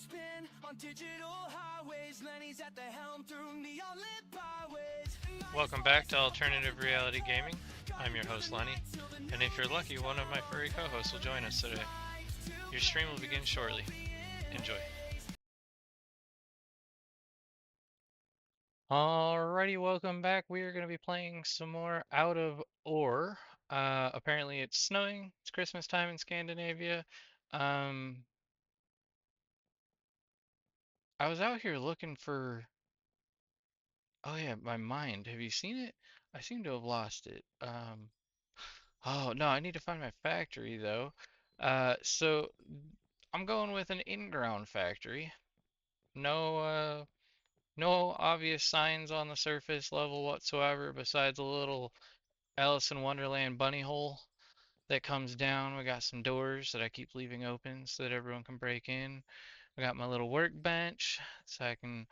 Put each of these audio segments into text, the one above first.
spin on digital highways. Lenny's at the helm through neon lit byways. Welcome back to Alternative Reality Gaming. I'm your host Lenny, and if you're lucky, one of my furry co-hosts will join us today. Your stream will begin shortly. Enjoy. Alrighty, welcome back. We are going to be playing some more Out of Ore. Apparently it's snowing. It's Christmas time in Scandinavia. I was out here looking for... Oh yeah, my mind. Have you seen it? I seem to have lost it. Oh no, I need to find my factory though. So I'm going with an in-ground factory. No obvious signs on the surface level whatsoever besides a little Alice in Wonderland bunny hole that comes down. We got some doors that I keep leaving open so that everyone can break in. I got my little workbench so I can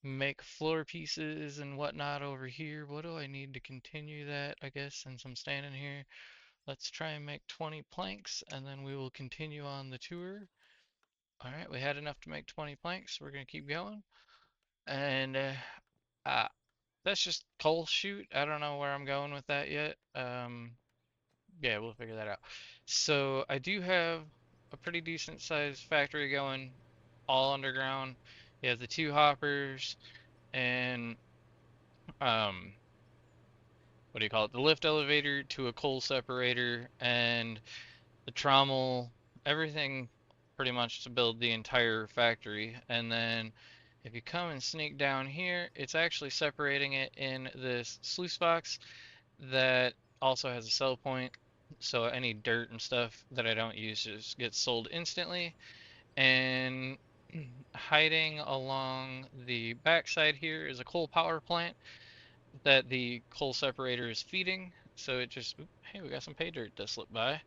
make floor pieces and whatnot over here. What do I need to continue that, I guess, since I'm standing here? Let's try and make 20 planks and then we will continue on the tour. Alright, we had enough to make 20 planks. We're going to keep going. And uh, that's just coal chute. I don't know where I'm going with that yet. Yeah, we'll figure that out. So I do have a pretty decent sized factory going all underground. You have the two hoppers and what do you call it? The lift elevator to a coal separator and the trommel, everything pretty much to build the entire factory. And then if you come and sneak down here, it's actually separating it in this sluice box that also has a sell point. So any dirt and stuff that I don't use just gets sold instantly. And hiding along the backside here is a coal power plant that the coal separator is feeding. So it just, hey, we got some pay dirt that slipped by.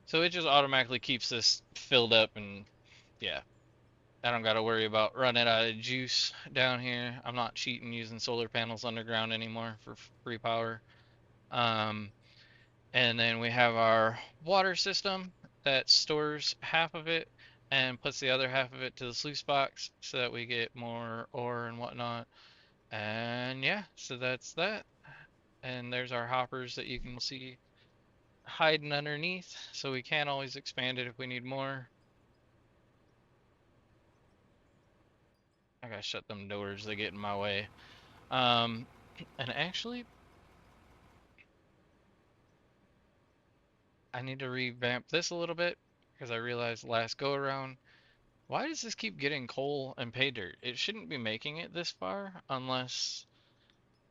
So it just automatically keeps this filled up and yeah, I don't got to worry about running out of juice down here. I'm not cheating using solar panels underground anymore for free power. And then we have our water system that stores half of it and puts the other half of it to the sluice box so that we get more ore and whatnot. And yeah, so that's that. And there's our hoppers that you can see hiding underneath, so we can always expand it if we need more. I gotta shut them doors, they get in my way. And actually, I need to revamp this a little bit because I realized last go around, why does this keep getting coal and pay dirt? It shouldn't be making it this far unless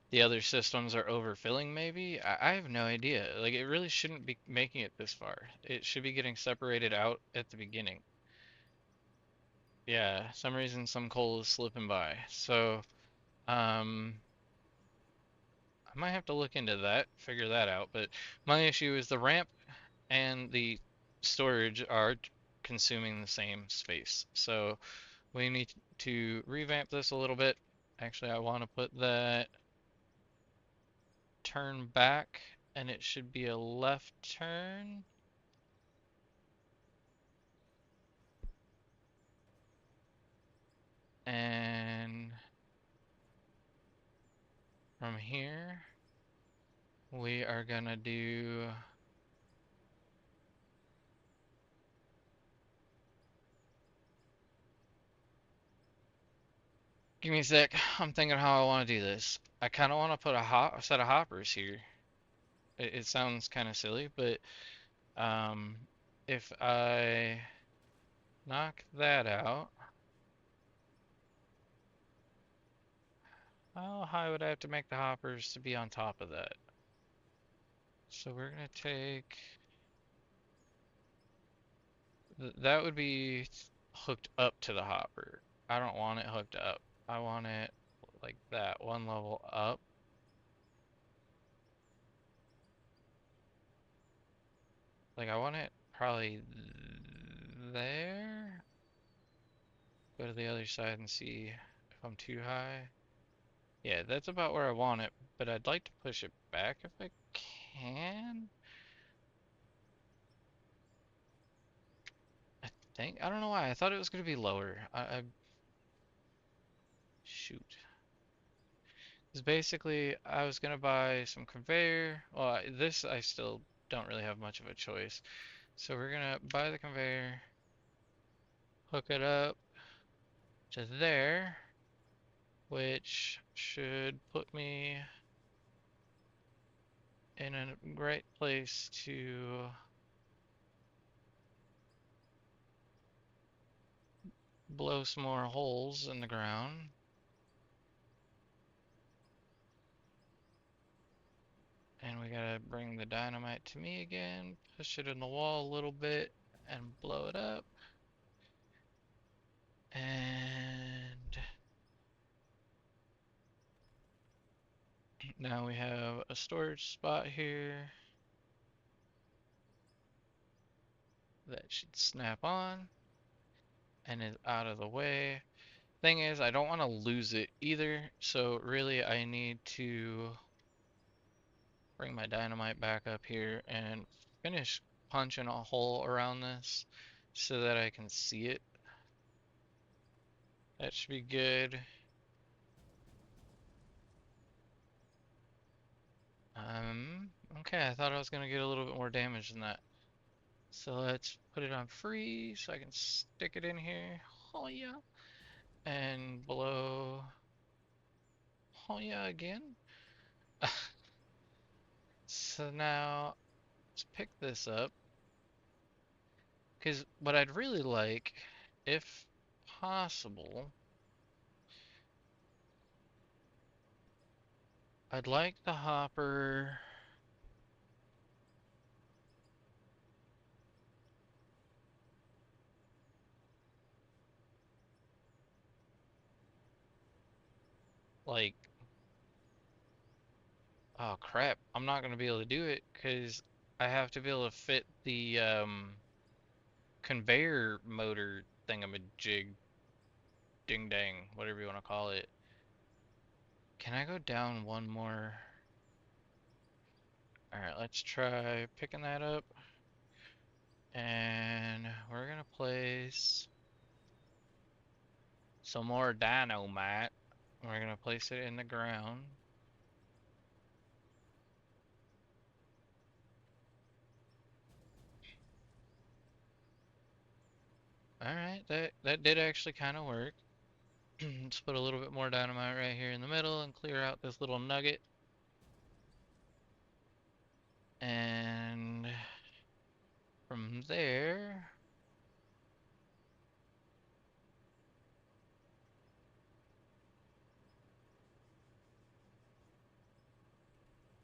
the other systems are overfilling maybe. I have no idea. Like it really shouldn't be making it this far. It should be getting separated out at the beginning. Yeah, some reason some coal is slipping by. So, I might have to look into that, figure that out. But my issue is the ramp and the storage are consuming the same space. So we need to revamp this a little bit. Actually, I want to put that turn back and it should be a left turn. And from here, we are gonna do give me a sec. I'm thinking how I want to do this. I kind of want to put a set of hoppers here. It sounds kind of silly, but if I knock that out, how high would I have to make the hoppers to be on top of that? So we're gonna take that would be hooked up to the hopper. I don't want it hooked up. I want it like that, one level up. Like I want it probably there. Go to the other side and see if I'm too high. Yeah, that's about where I want it, but I'd like to push it back if I can. I think. I don't know why. I thought it was going to be lower. Shoot. Because basically, I was going to buy some conveyor. Well, this I still don't really have much of a choice. So we're going to buy the conveyor, hook it up to there, which should put me in a great place to blow some more holes in the ground. And we gotta bring the dynamite to me again, push it in the wall a little bit, and blow it up. And now we have a storage spot here that should snap on and is out of the way. Thing is, I don't want to lose it either, so really I need to bring my dynamite back up here and finish punching a hole around this so that I can see it. That should be good. Okay, I thought I was gonna get a little bit more damage than that. So let's put it on free so I can stick it in here. Oh yeah. And blow. Oh yeah, again. So now let's pick this up. Because what I'd really like, if possible, I'd like the hopper. Like, oh crap, I'm not gonna be able to do it because I have to be able to fit the conveyor motor thingamajig, ding dang, whatever you want to call it. Can I go down one more? Alright, let's try picking that up. And we're gonna place some more dynamite. We're gonna place it in the ground. Alright, that did actually kind of work. Let's put a little bit more dynamite right here in the middle and clear out this little nugget. And from there,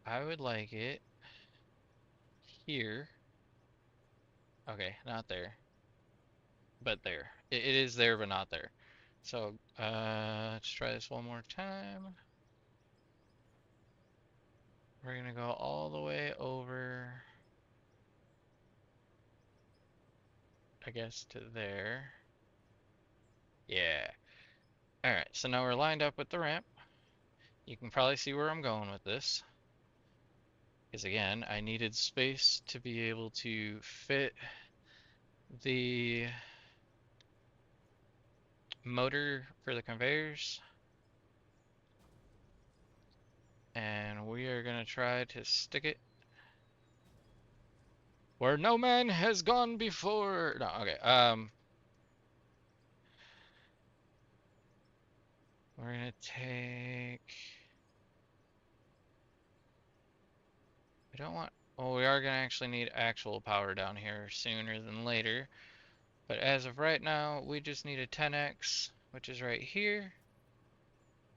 I would like it here. Okay, not there, but there. It is there, but not there. So, let's try this one more time. We're gonna go all the way over, I guess, to there. Yeah. Alright, so now we're lined up with the ramp. You can probably see where I'm going with this. Because again, I needed space to be able to fit the motor for the conveyors. And we are gonna try to stick it where no man has gone before. No, okay. We're gonna take. We don't want. Well, we are gonna actually need actual power down here sooner than later. But as of right now, we just need a 10x, which is right here.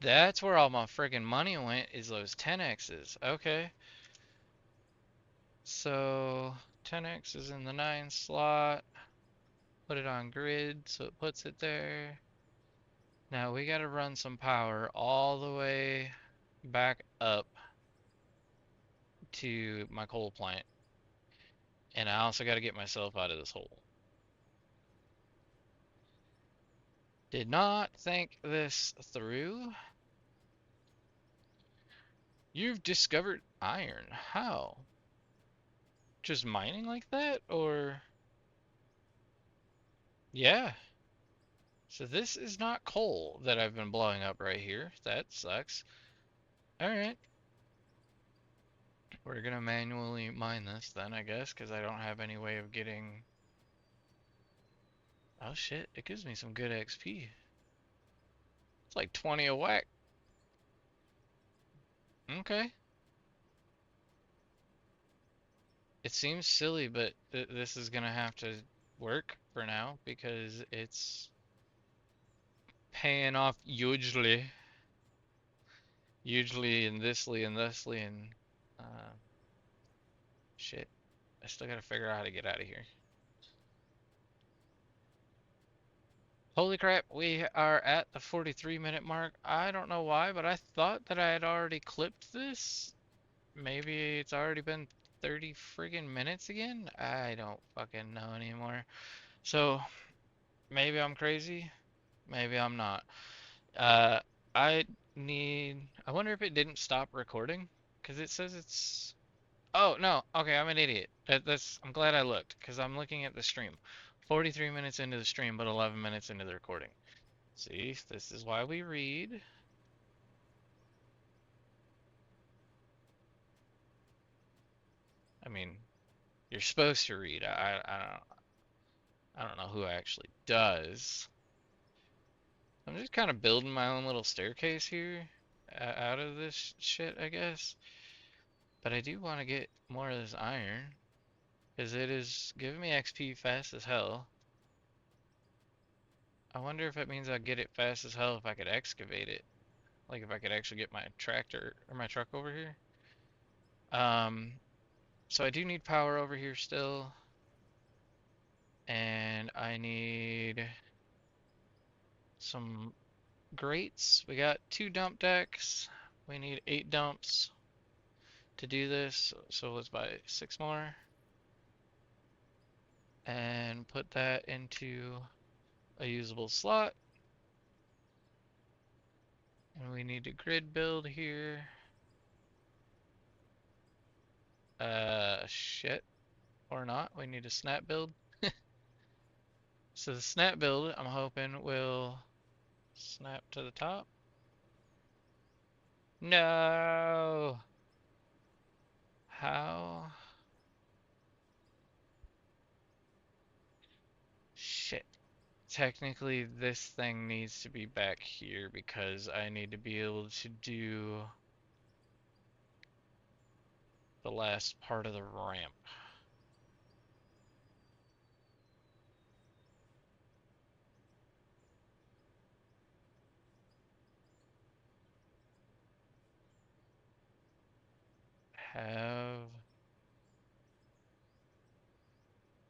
That's where all my friggin' money went, is those 10x's. Okay. So 10x is in the 9 slot. Put it on grid so it puts it there. Now we gotta run some power all the way back up to my coal plant. And I also gotta get myself out of this hole. Did not think this through. You've discovered iron. How? Just mining like that? Or Yeah. So this is not coal that I've been blowing up right here. That sucks. Alright. We're gonna manually mine this then, I guess, because I don't have any way of getting... Oh shit, it gives me some good XP. It's like 20 a whack. Okay. It seems silly, but this is gonna have to work for now because it's paying off hugely. Hugely and thisly and thusly and uh, shit. I still gotta figure out how to get out of here. Holy crap, we are at the 43-minute mark. I don't know why, but I thought that I had already clipped this. Maybe it's already been 30 friggin' minutes again? I don't fucking know anymore. So, maybe I'm crazy, maybe I'm not. Uh, I wonder if it didn't stop recording, because it says it's, oh, no, okay, I'm an idiot. I'm glad I looked, because I'm looking at the stream. 43 minutes into the stream, but 11 minutes into the recording. See, this is why we read. I mean, you're supposed to read. I don't know who actually does. I'm just kind of building my own little staircase here out of this shit, I guess. But I do want to get more of this iron because it is giving me XP fast as hell. I wonder if it means I'll get it fast as hell if I could excavate it. Like if I could actually get my tractor or my truck over here. Um, so I do need power over here still. And I need some grates. We got 2 dump decks. We need 8 dumps to do this. So let's buy 6 more. And put that into a usable slot. And we need a grid build here. Shit. Or not. We need a snap build. So the snap build, I'm hoping, will snap to the top. No! How? Shit. Technically, this thing needs to be back here because I need to be able to do the last part of the ramp. Have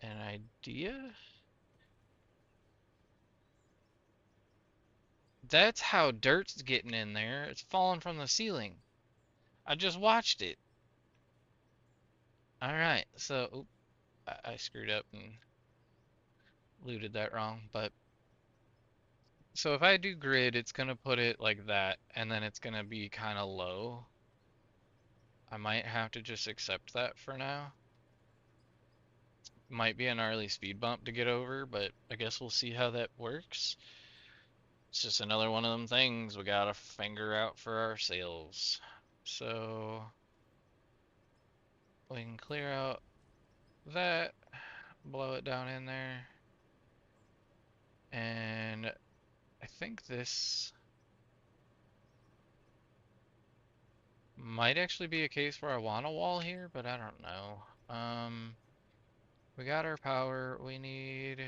an idea? That's how dirt's getting in there. It's falling from the ceiling. I just watched it. Alright, so oop, I screwed up and looted that wrong, but so if I do grid, it's gonna put it like that, and then it's gonna be kind of low. I might have to just accept that for now. Might be an gnarly speed bump to get over, but I guess we'll see how that works. It's just another one of them things we gotta figure out for ourselves. So we can clear out that, blow it down in there, and I think this might actually be a case where I want a wall here, but I don't know. We got our power. We need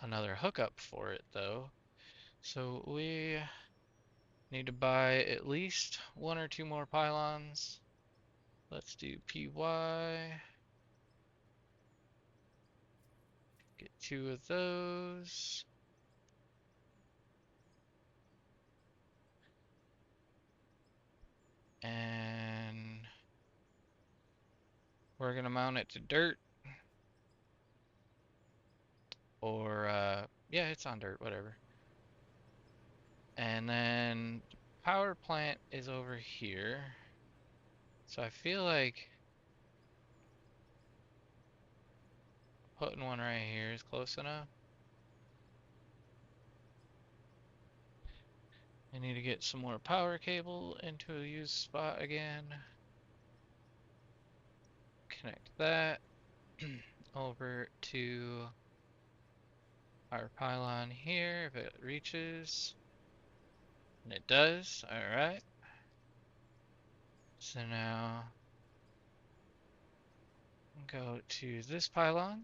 another hookup for it though. So we need to buy at least 1 or 2 more pylons. Let's do PY. Get 2 of those. And we're gonna mount it to dirt. Or, yeah, it's on dirt, whatever. And then power plant is over here. So I feel like putting one right here is close enough. I need to get some more power cable into a used spot again. Connect that over to our pylon here if it reaches. And it does. Alright. So now go to this pylon.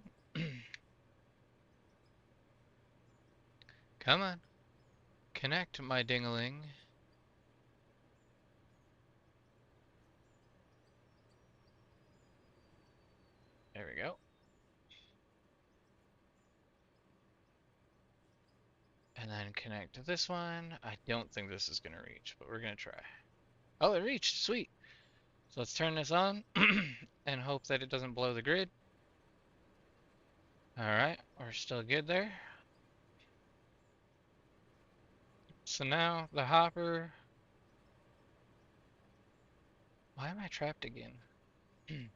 Come on. Connect, my dingaling. There we go. And then connect to this one. I don't think this is going to reach, but we're going to try. Oh, it reached. Sweet. So let's turn this on and hope that it doesn't blow the grid. Alright, we're still good there. So now the hopper. Why am I trapped again? The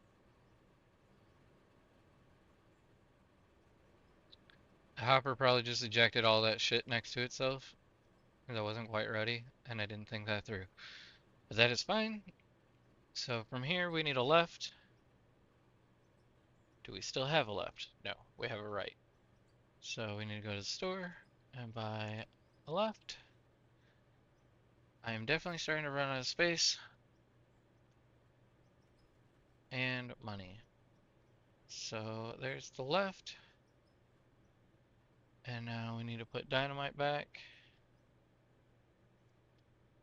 hopper probably just ejected all that shit next to itself because I wasn't quite ready and I didn't think that through. But that is fine. So from here we need a left. Do we still have a left? No, we have a right. So we need to go to the store and buy a left. I am definitely starting to run out of space and money. So there's the left. And now we need to put dynamite back.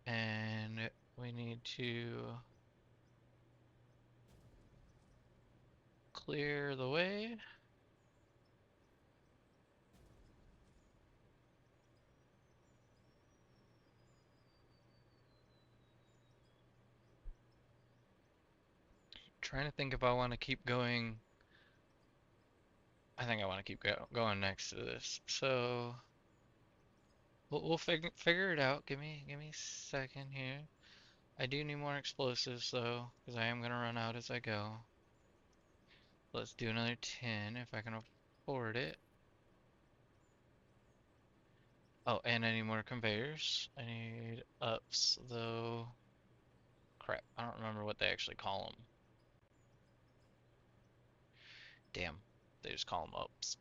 And we need to clear the way. Trying to think if I want to keep going. I think I want to keep going next to this. So we'll figure it out. Give me a second here. I do need more explosives though, because I am gonna run out as I go. Let's do another 10 if I can afford it. Oh, and I need more conveyors. I need ups though. Crap, I don't remember what they actually call them. Damn, they just call them ups.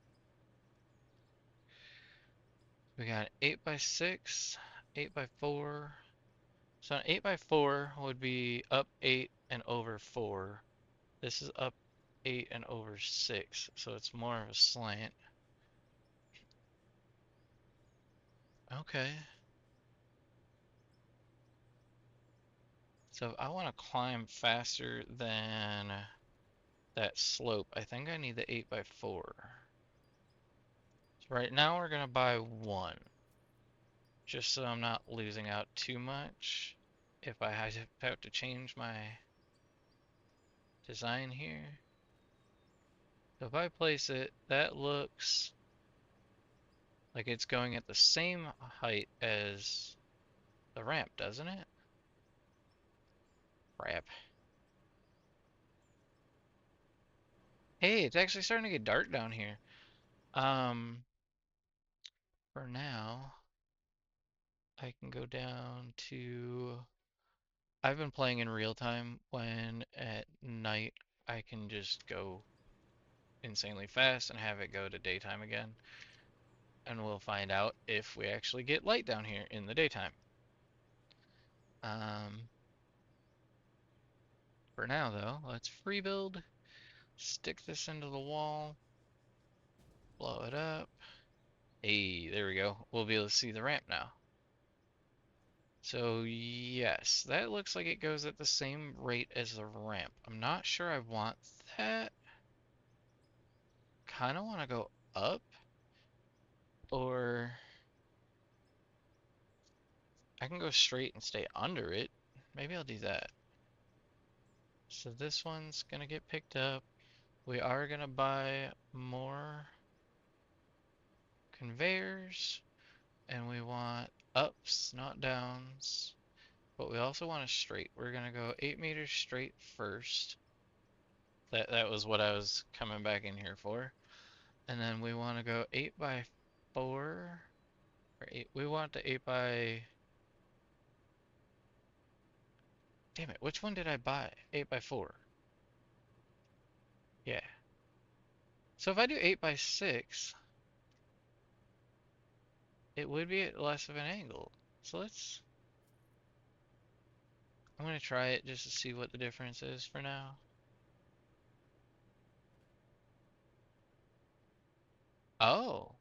We got 8x6, 8x4. So an 8x4 would be up 8 and over 4. This is up 8 and over 6, so it's more of a slant. Okay. So if I want to climb faster than that slope, I think I need the 8x4. So right now we're going to buy one, just so I'm not losing out too much if I have to change my design here. So if I place it, that looks like it's going at the same height as the ramp, doesn't it? Crap. Hey, it's actually starting to get dark down here. For now, I can go down to... I've been playing in real time when at night I can just go insanely fast and have it go to daytime again. And we'll find out if we actually get light down here in the daytime. For now though, let's free build, stick this into the wall, blow it up. Hey, there we go. We'll be able to see the ramp now. So yes, that looks like it goes at the same rate as the ramp. I'm not sure I want that. Kind of want to go up, or I can go straight and stay under it. Maybe I'll do that. So this one's gonna get picked up. We are gonna buy more conveyors, and we want ups, not downs. But we also want a straight. We're gonna go 8 meters straight first. That was what I was coming back in here for. And then we want to go 8 by 4 or 8. We want the 8 by. Damn it, which one did I buy? 8 by 4. Yeah. So if I do 8 by 6, it would be at less of an angle. So I'm gonna try it just to see what the difference is for now. Oh,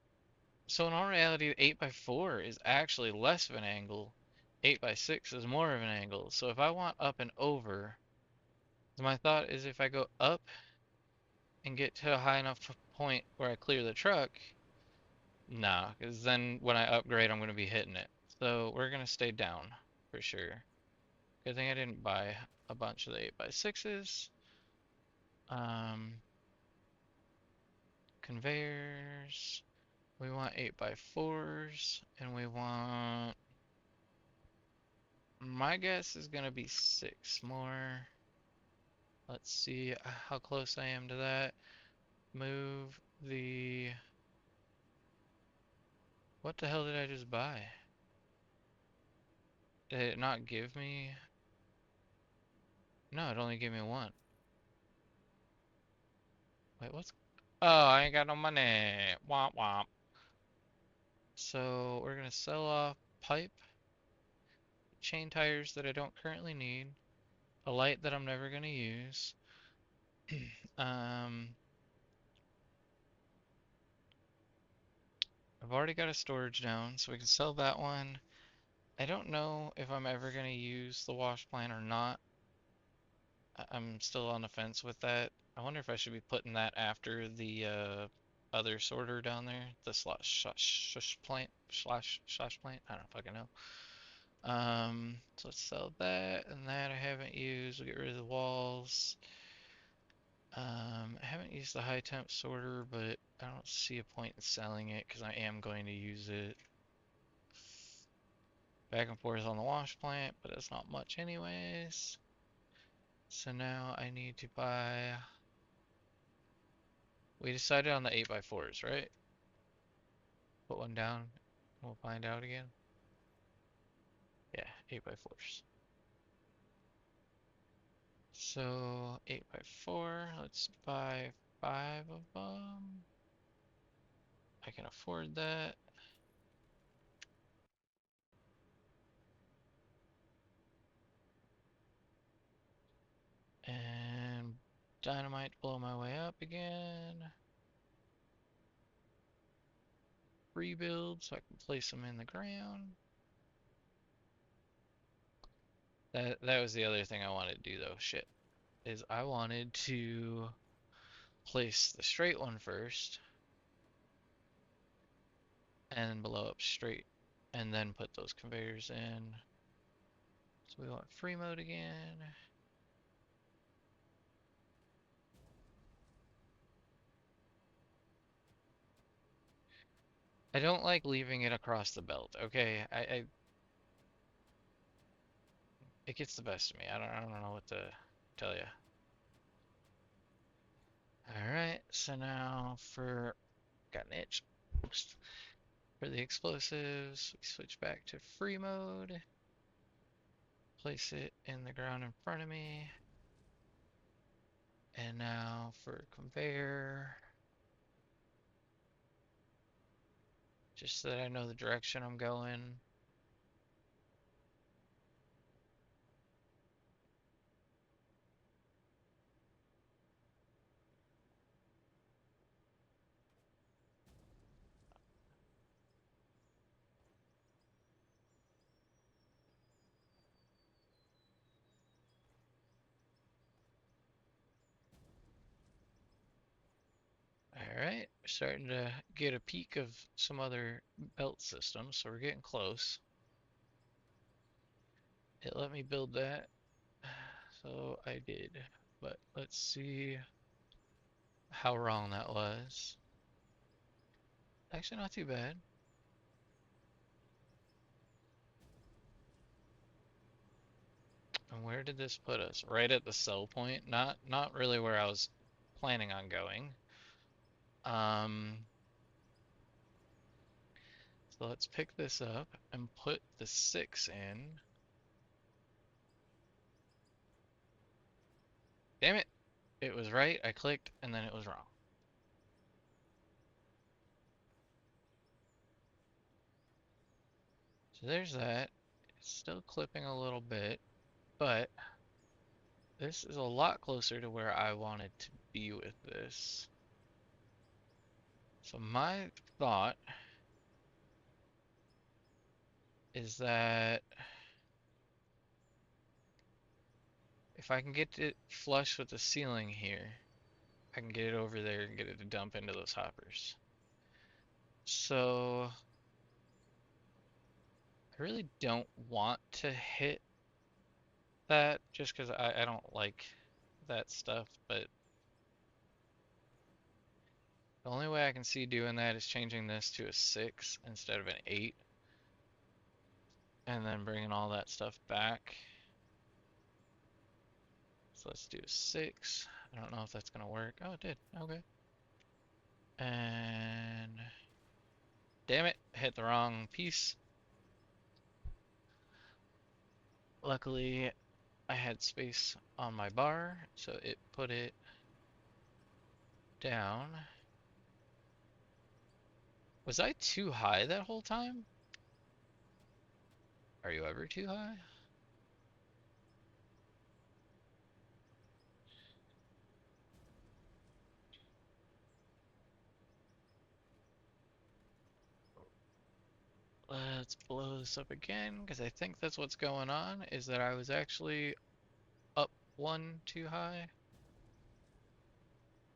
so in all reality, 8 by 4 is actually less of an angle. 8 by 6 is more of an angle. So if I want up and over, my thought is if I go up and get to a high enough point where I clear the truck, nah, because then when I upgrade, I'm gonna be hitting it. So we're gonna stay down for sure. Good thing I didn't buy a bunch of the 8 by 6s. Conveyors. We want 8 by 4s, and we want. My guess is gonna be 6 more. Let's see how close I am to that. Move the. What the hell did I just buy? Did it not give me? No, it only gave me one. Wait, what's. Oh, I ain't got no money. Womp womp. So we're gonna sell off pipe, chain tires that I don't currently need, a light that I'm never gonna use. Um, I've already got a storage down, so we can sell that one. I don't know if I'm ever gonna use the wash plant or not. I'm still on the fence with that. I wonder if I should be putting that after the other sorter down there, the slash plant slash plant. I don't fucking know. So let's sell that and that I haven't used. We'll get rid of the walls. I haven't used the high temp sorter, but I don't see a point in selling it because I am going to use it back and forth on the wash plant, but it's not much anyways. So now I need to buy. We decided on the 8 by 4s, right? Put one down. We'll find out again. Yeah, 8 by 4s. So 8 by 4. Let's buy 5 of them. I can afford that. And dynamite to blow my way up again. Rebuild so I can place them in the ground. That was the other thing I wanted to do though. Shit. Is I wanted to place the straight one first and blow up straight and then put those conveyors in. So we want free mode again. I don't like leaving it across the belt. Okay, it gets the best of me. I don't know what to tell you. All right, so now got an itch. Oops. For the explosives, we switch back to free mode. Place it in the ground in front of me. And now for conveyor, just so that I know the direction I'm going. Alright, starting to get a peek of some other belt systems, so we're getting close. It let me build that, so I did. But let's see how wrong that was. Actually, not too bad. And where did this put us? Right at the sell point? Not really where I was planning on going. So let's pick this up and put the 6 in. Damn it! It was right, I clicked, and then it was wrong. So there's that. It's still clipping a little bit, but this is a lot closer to where I wanted to be with this. So my thought is that if I can get it flush with the ceiling here, I can get it over there and get it to dump into those hoppers. So I really don't want to hit that just because I don't like that stuff, but the only way I can see doing that is changing this to a 6 instead of an 8, and then bringing all that stuff back. So let's do a 6. I don't know if that's gonna work. Oh, it did. Okay. And damn it, hit the wrong piece. Luckily, I had space on my bar, so it put it down. Was I too high that whole time? Are you ever too high? Let's blow this up again, because I think that's what's going on, is that I was actually up 1 too high.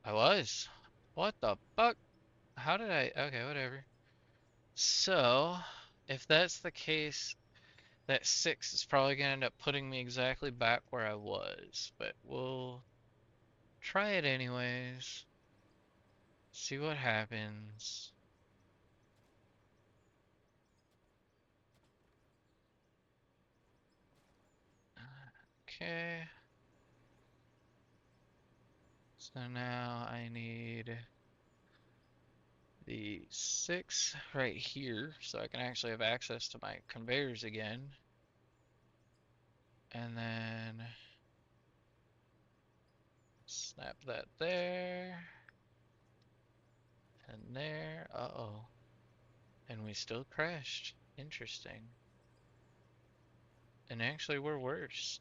I was. What the fuck? How did I? Okay, whatever. So, if that's the case, that 6 is probably going to end up putting me exactly back where I was, but we'll try it anyways. See what happens. Okay. So now I need the 6 right here so I can actually have access to my conveyors again. And then snap that there. And there. Uh-oh. And we still crashed. Interesting. And actually we're worse.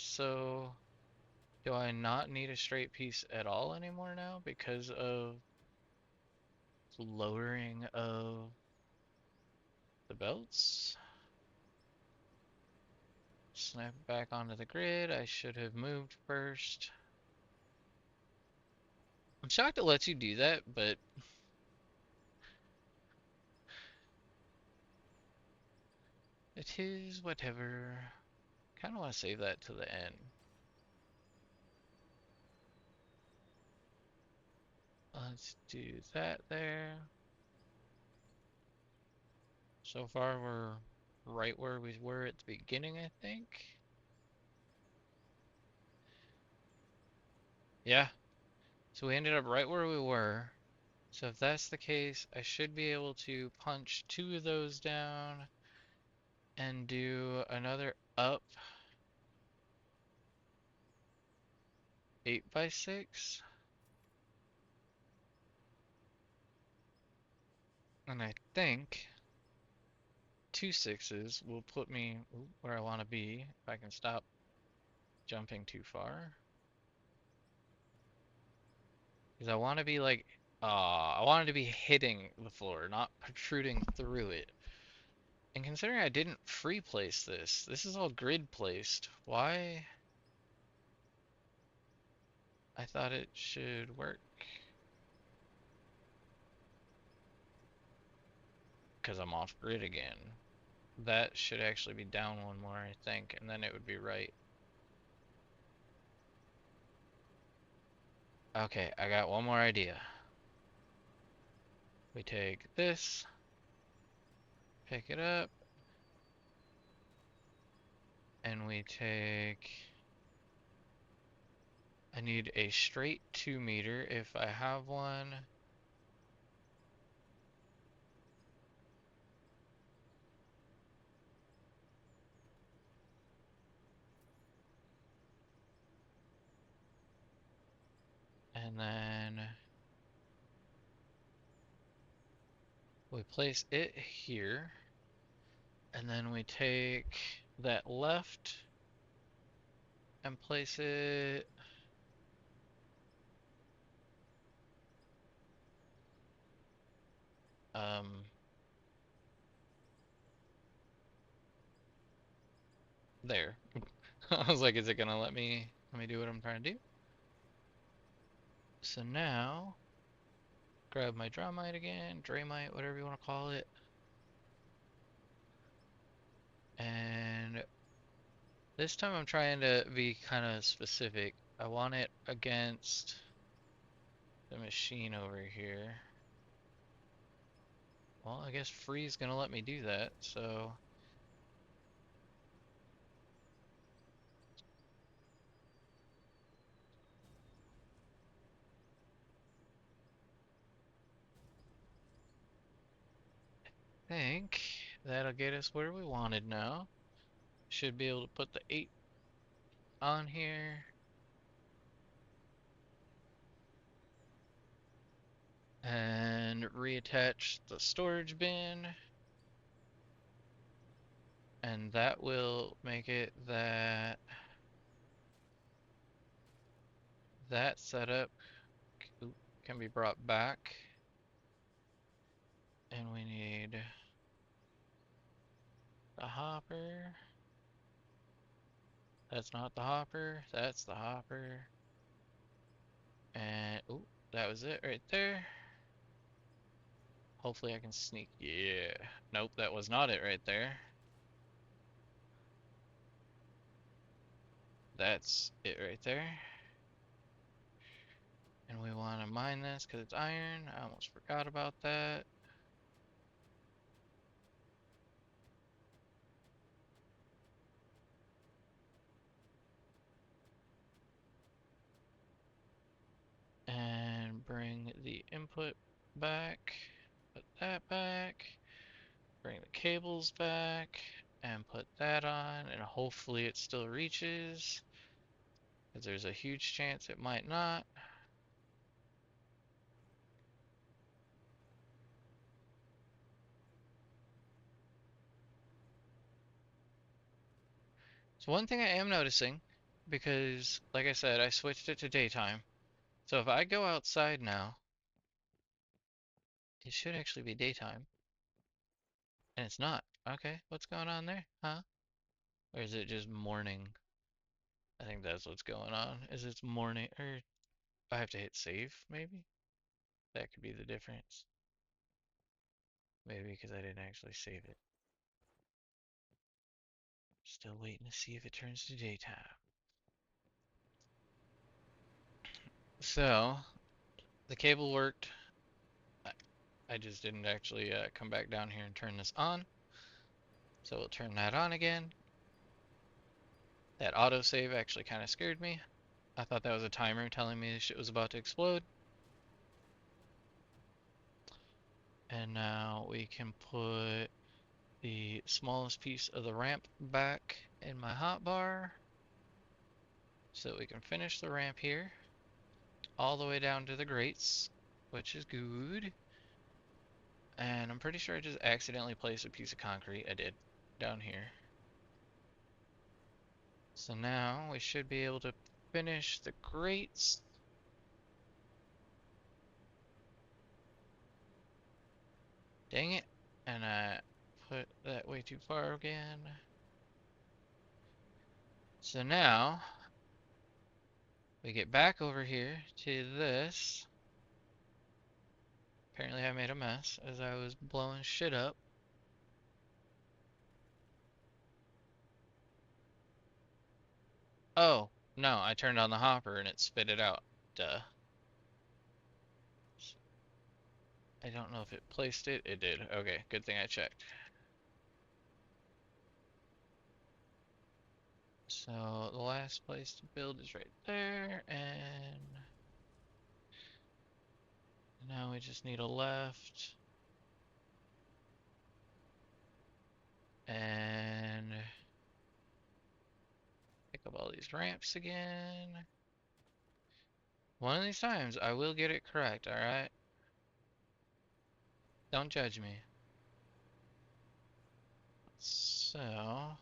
So do I not need a straight piece at all anymore now because of lowering of the belts? Snap it back onto the grid. I should have moved first. I'm shocked it lets you do that, but it is whatever. Kind of want to save that to the end. Let's do that there. So far we're right where we were at the beginning, I think. Yeah. So we ended up right where we were. So if that's the case, I should be able to punch 2 of those down and do another up 8x6. And I think 2 6s will put me where I want to be if I can stop jumping too far. Because I want to be like, I wanted to be hitting the floor, not protruding through it. And considering I didn't free place this is all grid placed. Why? I thought it should work. Because I'm off grid again. That should actually be down 1 more, I think, and then it would be right. Okay, I got 1 more idea. We take this, pick it up, and we take I need a straight 2 meter if I have one. And then we place it here. And then we take that left and place it um there. I was like, is it gonna let me do what I'm trying to do? So now grab my dramite again, dramite, whatever you want to call it. And this time I'm trying to be kind of specific. I want it against the machine over here. Well, I guess free's gonna let me do that, so I think that'll get us where we wanted now. Should be able to put the 8 on here. And reattach the storage bin. And that will make it that that setup can be brought back. And we need the hopper. That's not the hopper, that's the hopper. And, oh, that was it right there. Hopefully I can sneak, yeah. Nope, that was not it right there. That's it right there. And we want to mine this because it's iron. I almost forgot about that. And bring the input back. Put that back. Bring the cables back. And put that on. And hopefully it still reaches. Because there's a huge chance it might not. So one thing I am noticing, because like I said, I switched it to daytime. So if I go outside now, it should actually be daytime. And it's not. Okay, what's going on there? Huh? Or is it just morning? I think that's what's going on. Is it's morning, or I have to hit save, maybe? That could be the difference. Maybe because I didn't actually save it. Still waiting to see if it turns to daytime. So, the cable worked. I just didn't actually come back down here and turn this on. So we'll turn that on again. That autosave actually kind of scared me. I thought that was a timer telling me shit was about to explode. And now we can put the smallest piece of the ramp back in my hotbar. So we can finish the ramp here. All the way down to the grates, which is good. And I'm pretty sure I just accidentally placed a piece of concrete. I did. Down here. So now we should be able to finish the grates. Dang it. And I put that way too far again. So now we get back over here to this. Apparently I made a mess as I was blowing shit up. Oh, no, I turned on the hopper and it spit it out. Duh. I don't know if it placed it. It did. Okay, good thing I checked. So the last place to build is right there, and now we just need a left. And pick up all these ramps again. One of these times I will get it correct, alright? Don't judge me. So, I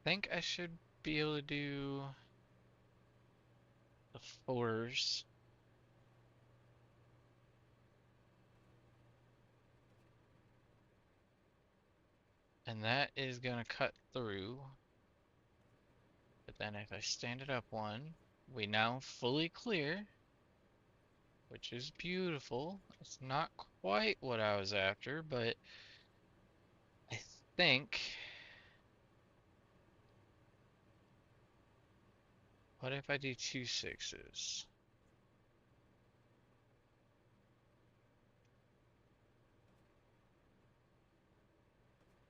think I should be able to do the 4s. And that is gonna cut through. But then if I stand it up one, we now fully clear, which is beautiful. It's not quite what I was after, but I think, what if I do 2 6s?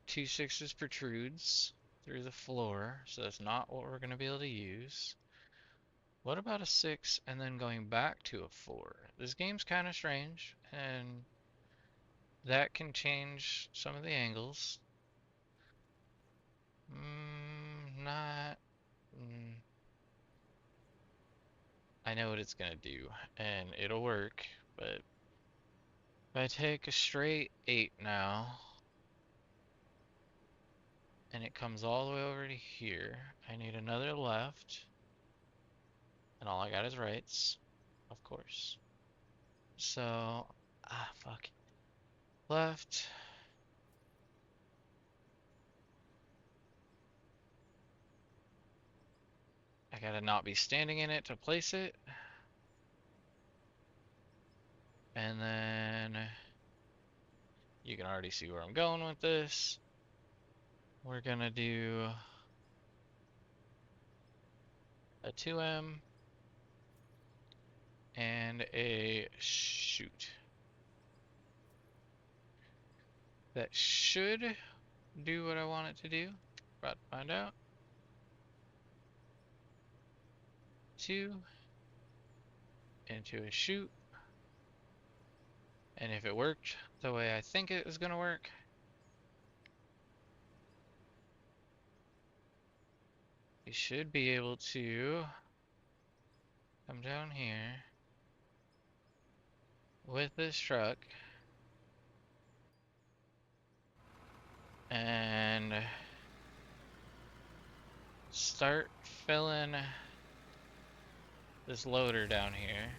2 6s protrudes through the floor, so that's not what we're going to be able to use. What about a 6 and then going back to a 4? This game's kind of strange, and that can change some of the angles. Not... I know what it's going to do, and it'll work, but if I take a straight 8 now, and it comes all the way over to here, I need another left. And all I got is rights, of course. So, fuck. Left. I gotta not be standing in it to place it. And then, you can already see where I'm going with this. We're gonna do a 2M and a shoot. That should do what I want it to do. About to find out. 2 into a shoot. And if it worked the way I think it was gonna work, we should be able to come down here with this truck and start filling this loader down here.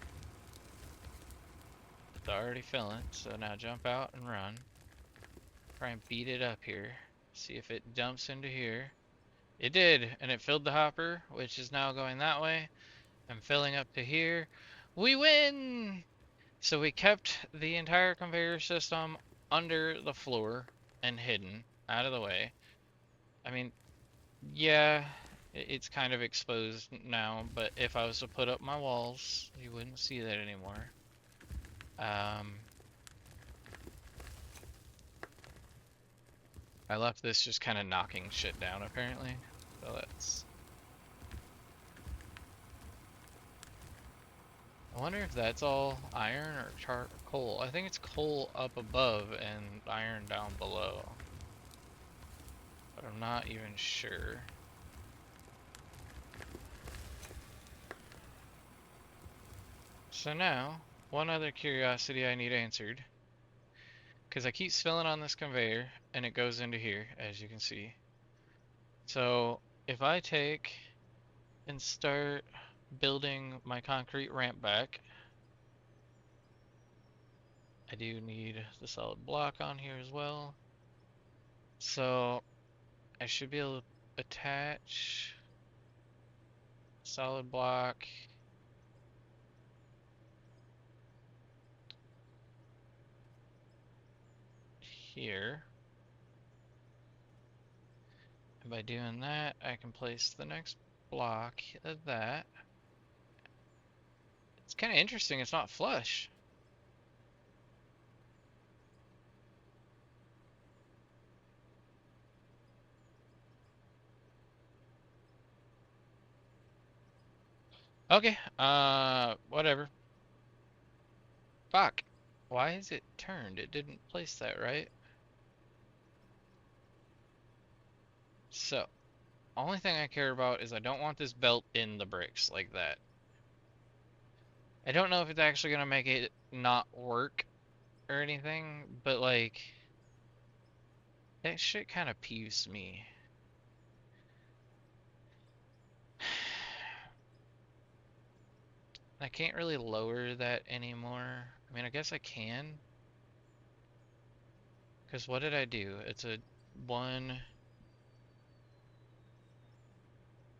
It's already filling, so now jump out and run. Try and beat it up here. See if it dumps into here. It did, and it filled the hopper, which is now going that way. I'm filling up to here. We win! So we kept the entire conveyor system under the floor and hidden, out of the way. I mean, yeah, it's kind of exposed now, but if I was to put up my walls, you wouldn't see that anymore. I left this just kind of knocking shit down, apparently. So that's... I wonder if that's all iron or coal. I think it's coal up above and iron down below. But I'm not even sure. So now, one other curiosity I need answered. Because I keep filling on this conveyor, and it goes into here, as you can see. So, if I take and start building my concrete ramp back, I do need the solid block on here as well. So, I should be able to attach solid block here. And by doing that, I can place the next block of that. It's kind of interesting, it's not flush. Okay, whatever. Fuck. Why is it turned? It didn't place that right. So, only thing I care about is I don't want this belt in the bricks like that. I don't know if it's actually gonna make it not work or anything, but like, that shit kind of peeves me. I can't really lower that anymore. I mean, I guess I can. Because what did I do? It's a one.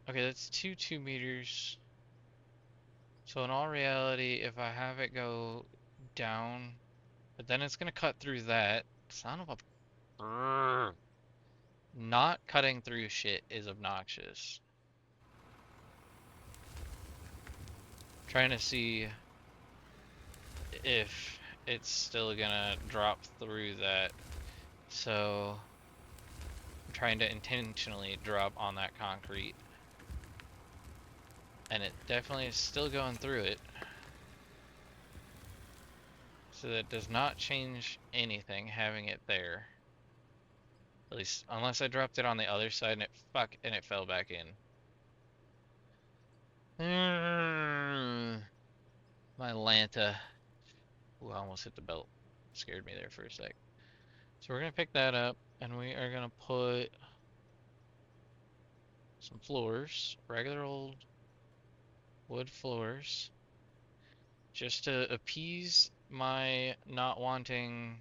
Okay, that's two 2 meters. So in all reality, if I have it go down, but then it's gonna cut through that. Son of a. Brrr. Not cutting through shit is obnoxious. Trying to see if it's still gonna drop through that. So I'm trying to intentionally drop on that concrete. And it definitely is still going through it. So that does not change anything having it there. At least unless I dropped it on the other side and it fell back in. My Lanta. Ooh, I almost hit the belt. Scared me there for a sec. So we're gonna pick that up and we are gonna put some floors, regular old wood floors, just to appease my not wanting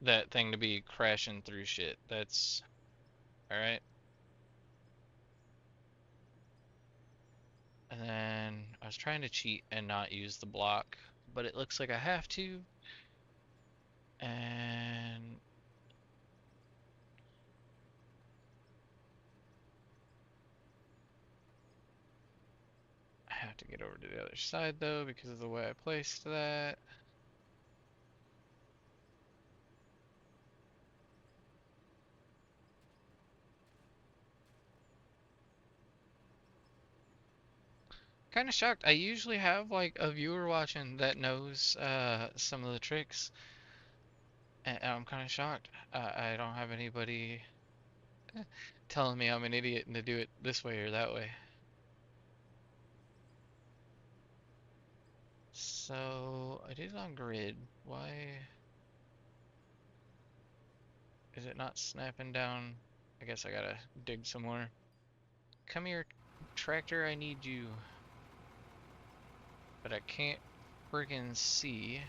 that thing to be crashing through shit. That's alright. And then I was trying to cheat and not use the block, but it looks like I have to. And I have to get over to the other side though because of the way I placed that. Kind of shocked. I usually have like a viewer watching that knows some of the tricks, and I'm kind of shocked. I don't have anybody telling me I'm an idiot and to do it this way or that way. So it is on grid. Why is it not snapping down? I guess I gotta dig some more. Come here, tractor, I need you. But I can't friggin' see.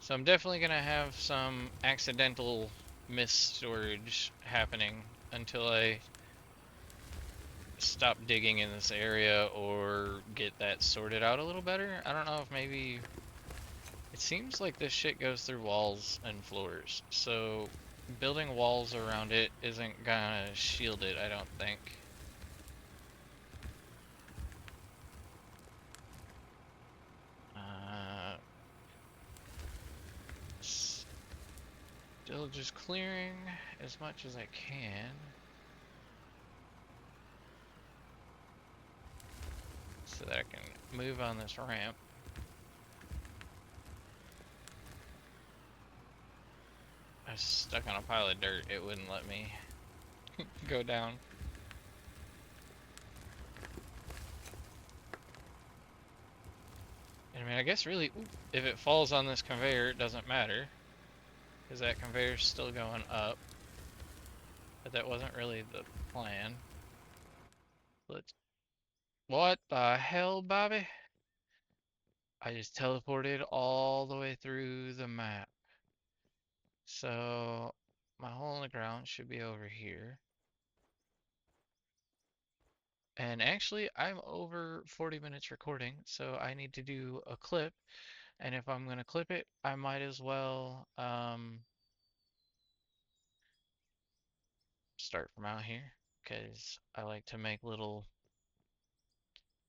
So I'm definitely gonna have some accidental miss storage happening until I stop digging in this area or get that sorted out a little better. I don't know if maybe it seems like this shit goes through walls and floors, so building walls around it isn't gonna shield it, I don't think. Still just clearing as much as I can. So that I can move on this ramp. I was stuck on a pile of dirt, it wouldn't let me go down. And I mean, I guess really, if it falls on this conveyor, it doesn't matter. Because that conveyor's still going up. But that wasn't really the plan. Let's... What the hell, Bobby? I just teleported all the way through the map. So, my hole in the ground should be over here. And actually, I'm over 40 minutes recording, so I need to do a clip. And if I'm going to clip it, I might as well start from out here, because I like to make little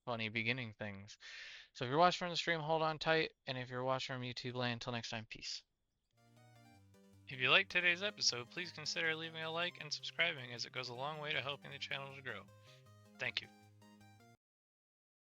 funny beginning things. So if you're watching from the stream, hold on tight, and if you're watching from YouTube land, until next time, peace. If you liked today's episode, please consider leaving a like and subscribing, as it goes a long way to helping the channel to grow. Thank you.